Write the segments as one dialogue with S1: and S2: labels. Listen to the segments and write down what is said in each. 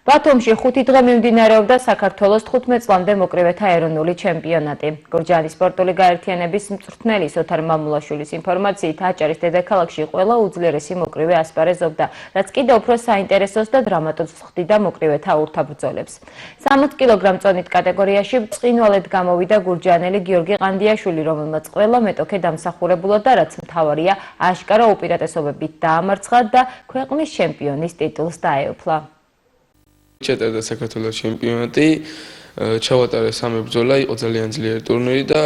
S1: ბათუმში 5 დღე მიმდინარეობდა საქართველოს 15 წლამდე მოკრივეთა ეროვნული ჩემპიონატი. გურჯაანის სპორტული გაერთიანების მწვრთნელის ოთარ მამულაშვილის ინფორმაციით, აჭარის დედაქალაქში ყველა უძლიერესი მოკრივე ასპარეზობდა, რაც კიდევ უფრო საინტერესოს და დრამატულს ხდიდა მოკრივეთა ურთაბრძოლებს. 60 კილოგრამ წონით კატეგორიაში ბრწყინვალედ გამოვიდა გურჯაანელი გიორგი ყანდიაშვილი, რომელმაც ყველა მეტოქე დამსახურებულად და რაც მთავარია, აშკარა უპირატესობებით დაამარცხა და ქვეყნის ჩემპიონის ტიტულს დაეუფლა.
S2: ჩატარდა საქართველოს ჩემპიონატი, ჩავატარე 3 ბრძოლა, იყო ძალიან ძლიერი ტურნირი და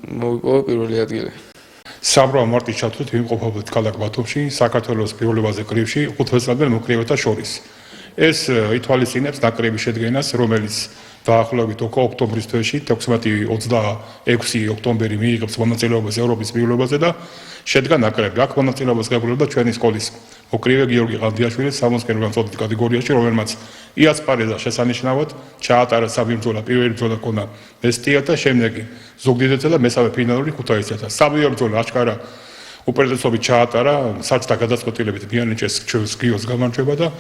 S2: მოვიპოვა პირველი ადგილი.
S3: საბრალ მარტის ჩათვლით ვიმყოფობთ ქალაქ ბათუმში, საქართველოს პირველობაზე კრივში 15 წლამდე მოკრივეთა შორის. ეს ითვალისწინებს ნაკრების შედგენას, რომელიც დაახლოებით ოქტომბრის თვეში 16 ოქტომბერი მიიღებს მონაწილეობას ევროპის პირველობაზე და შედგა ნაკრები. აქ მონაწილეობას ღებულობდა ჩვენი სკოლის მოკრივე გიორგი ყანდიაშვილი 60 კილოგრამ წონით კატეგორიაში, რომელმაც იასპარეზა შესანიშნავად, ჩაატარა 3 ბრძოლა, პირველი ბრძოლა ქონა მესტია და შემდეგი ზუგდიდეთსა და მესამე ფინალური ქუთაისთან. სამივე ბრძოლა აშკარა უპირატესობით ჩაატარა, საჭთა გადაწყვეტილებით მიანიჭეს გიოს გამარჯვება და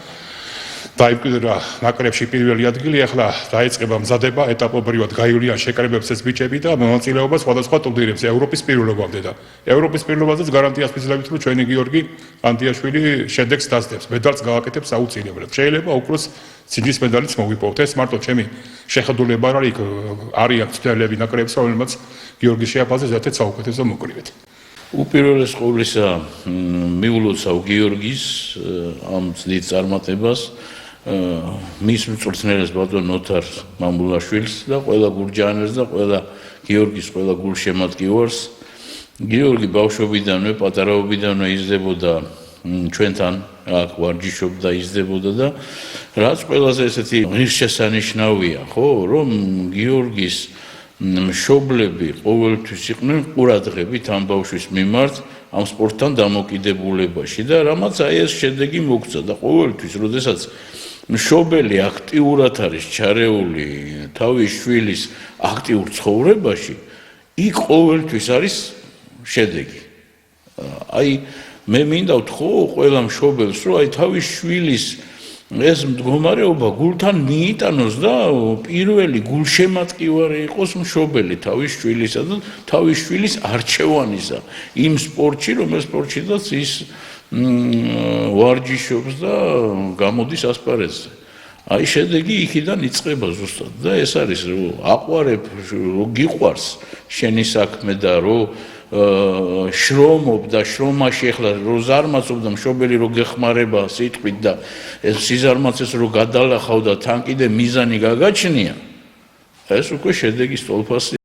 S3: დაიმკვიდრა ნაკრებში პირველი ადგილი. ახლა დაიწყება მზადება ეტაპობრივად გაივლიან შეკრებებს ეს ბიჭები და მონაწილეობა სხვადასხვა ტურნირებზე ევროპის პირველობამდე და ევროპის პირველობაზეც გარანტიას ვიძლევით, რომ ჩვენი გიორგი ყანდიაშვილი შედეგს დასდებს, მედალს გააკეთებს აუცილებლად. შეიძლება უკროს ძიძის მედალიც მოვიპოვოთ. ეს მარტო ჩემი შეხედულება არ არის, არიან ცდელები ნაკრებს, რომელმაც გიორგის შეაფასეს ერთ-ერთ საუკეთესო მოკრივედ.
S4: უპირველეს ყოვლისა მიულოცა გიორგის ამ ძლიერ წარმატებას, მის მწვრთნელს ბატონ ოთარ მამულაშვილს და ყველა გურჯაანელს და ყველა გიორგის ყველა გულშემატკივარს. გიორგი ბავშვობიდანვე, პატარაობიდანვე იზრდებოდა ჩვენთან, აქ ვარჯიშობდა, იზრდებოდა და რაც ყველაზე ესეთი ღირსშესანიშნავია, ხო, რომ გიორგის მშობლები ყოველთვის იყვნენ ყურადღებით ამ ბავშვის მიმართ, ამ სპორტთან დამოკიდებულებაში და რამაც აი ეს შედეგი მოგცა და ყოველთვის, როდესაც მშობელი აქტიურად არის ჩარეული თავის შვილის აქტიურ ცხოვრებაში, იქ ყოველთვის არის შედეგი. აი მე მინდა ვთქო ყველა მშობელს, რომ აი თავის შვილის ეს მდგომარეობა გულთან მიიტანოს და პირველი გულშემატკივარი იყოს მშობელი თავის შვილისა და თავის შვილის არჩევანისა იმ სპორტში, რომელ სპორტშიც ის ვარჯიშობს და გამოდის ასპარეზზე. აი შედეგი იქიდან იწყება ზუსტად და ეს არის რომ აყვარებ, რომ გიყვარს შენი საქმე და რომ შრომობ და შრომაში ახლა რო ზარმაცობ და მშობელი რო გეხმარება სიტყვით და ეს სიზარმაცეს რო გადალახავ და თან კიდე მიზანი გაგაჩნია, ეს უკვე შედეგის ტოლფასი